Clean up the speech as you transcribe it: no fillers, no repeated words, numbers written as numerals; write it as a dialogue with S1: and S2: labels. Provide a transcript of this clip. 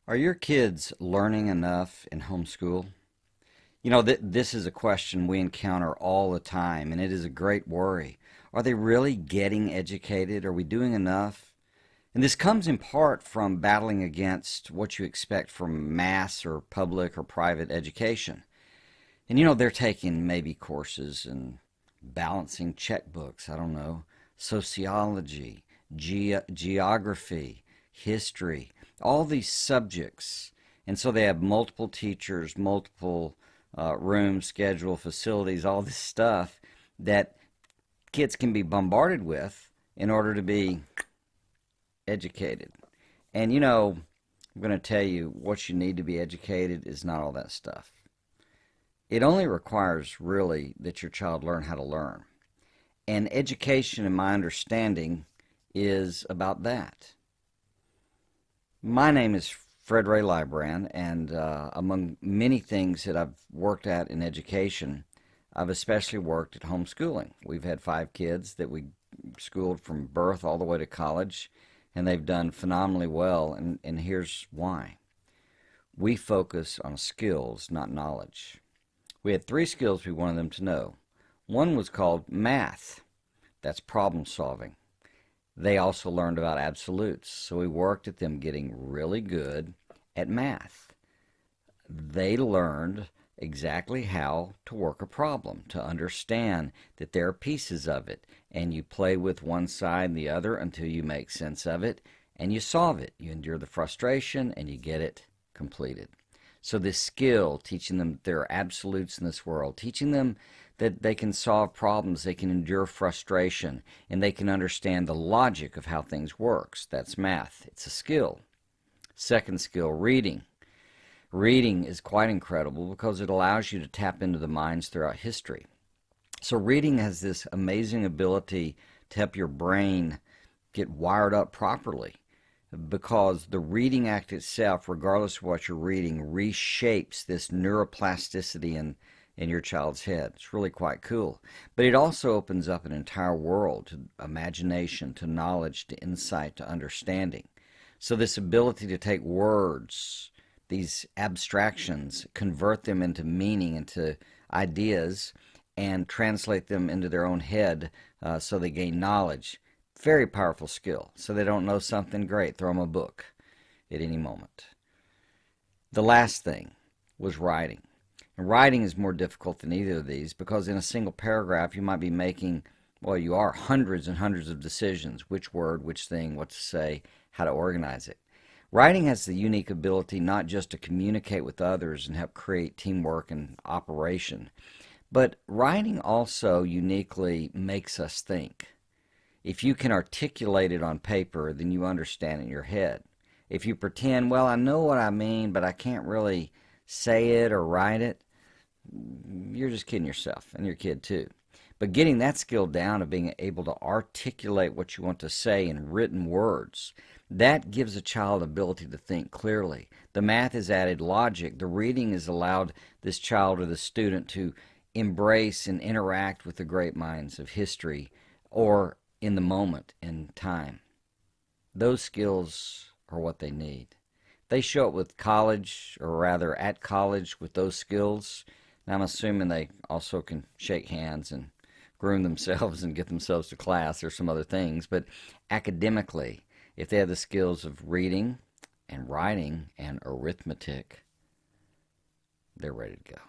S1: Are your kids learning enough in homeschool? This is a question we encounter all the time, and it is a great worry. Are they really getting educated? Are we doing enough? And this comes in part from battling against what you expect from mass or public or private education. And they're taking maybe courses in balancing checkbooks, I don't know, sociology, geography, history, all these subjects. And so they have multiple teachers, multiple rooms, schedule, facilities, all this stuff that kids can be bombarded with in order to be educated. And I'm going to tell you what you need to be educated is not all that stuff. It only requires really that your child learn how to learn. And education, in my understanding, is about that. My name is Fred Ray Libran, and among many things that I've worked at in education, I've especially worked at homeschooling. We've had 5 kids that we schooled from birth all the way to college, and they've done phenomenally well, and here's why. We focus on skills, not knowledge. We had 3 skills we wanted them to know. One was called math. That's problem solving. They also learned about absolutes, so we worked at them getting really good at math. They learned exactly how to work a problem, to understand that there are pieces of it, and you play with one side and the other until you make sense of it, and you solve it. You endure the frustration, and you get it completed. So this skill, teaching them that there are absolutes in this world, teaching them that they can solve problems, they can endure frustration, and they can understand the logic of how things works. That's math. It's a skill. Second skill, reading. Reading is quite incredible because it allows you to tap into the minds throughout history. So reading has this amazing ability to help your brain get wired up properly, because the reading act itself, regardless of what you're reading, reshapes this neuroplasticity in your child's head. It's really quite cool. But it also opens up an entire world to imagination, to knowledge, to insight, to understanding. So this ability to take words, these abstractions, convert them into meaning, into ideas, and translate them into their own head so they gain knowledge. Very powerful skill. So they don't know something, great, throw them a book at any moment. The last thing was writing. And writing is more difficult than either of these because in a single paragraph you might be making, well, you are hundreds and hundreds of decisions, which word, which thing, what to say, how to organize it. Writing has the unique ability not just to communicate with others and help create teamwork and operation, but writing also uniquely makes us think. If you can articulate it on paper, then you understand it in your head. If you pretend, well, I know what I mean, but I can't really say it or write it, you're just kidding yourself, and your kid too. But getting that skill down of being able to articulate what you want to say in written words, that gives a child ability to think clearly. The math has added logic. The reading has allowed this child or the student to embrace and interact with the great minds of history or in the moment in time. Those skills are what they need. They show up with college, or rather at college with those skills. And I'm assuming they also can shake hands and groom themselves and get themselves to class or some other things. But academically, if they have the skills of reading and writing and arithmetic, they're ready to go.